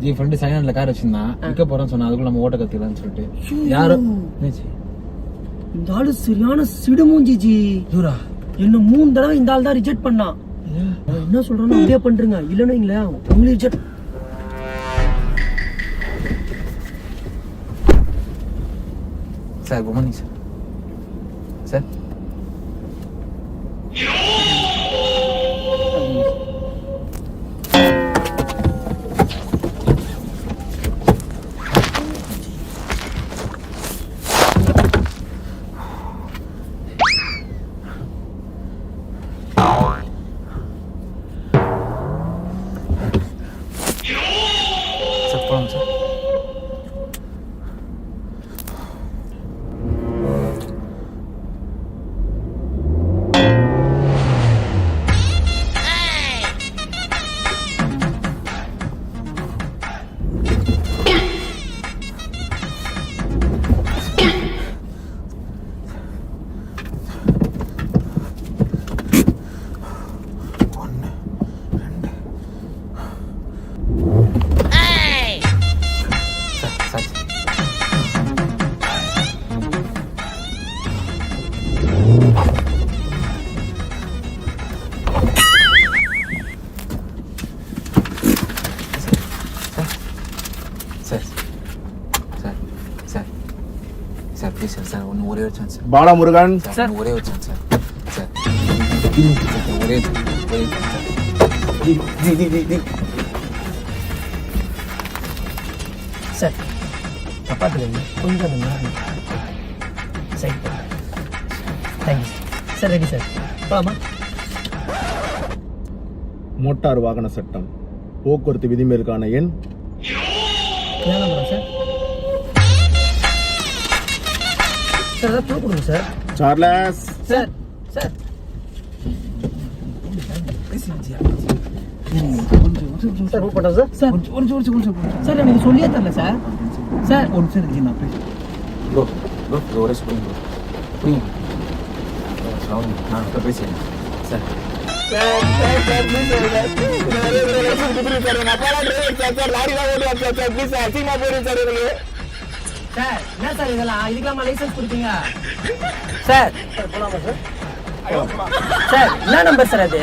என் friend second ஹேண்ட்ல car வச்சிருந்தான், விற்க போறேன்னு சொன்னா, அதுக்குள்ள நம்ம ஓட்ட கத்துக்கலாம்னு சொல்லிட்டு யாரோ இந்த ஆளு சரியான சிடுமூஞ்சி ஜி. என்ன 3 தடவை இந்த ஆள் தான் ரிஜெக்ட் பண்ணான். என்ன சொல்றேன்னு அப்படியே பண்றீங்க, இல்லன்னு வைங்களேன் உங்களை reject. Sir good morning sir. Sir போலாம் sir. Sir please sir, sir ஒன்று ஒரே ஒரு சான்ஸ் சார். பாலமுருகன் சார் ஒரே ஒரு சான்ஸ் சார். சார் ஒரே சார் சப்பாத்துல கொஞ்சம் சரி. Thank you sir. ரெடி சார், போலாமா? மோட்டார் வாகன சட்டம் போக்குவரத்து விதிமீறலுக்கான எண் சார். சார் ஏதாவது ப்ரூவ் கொடுங்க sir. Charles sir sir sir prove பண்ணுறேன் சார். சார் சார் எனக்கு சொல்லியே தரல சார். சார் ஒரு நிமிஷம் இருக்கு நான் ப்ளீஸ். ப்ரோ ப்ரோ ஒரே ஸ்பூன் ப்ரோ புரியுங்க. நான் பேசுகிறேன் சார். சார் என்ன சார் இதெல்லாம், இதுக்கெல்லாம் லைசன்ஸ் கொடுப்பீங்க சார்? போலாமா சார்? சார் என்ன நம்பர் சார் அது?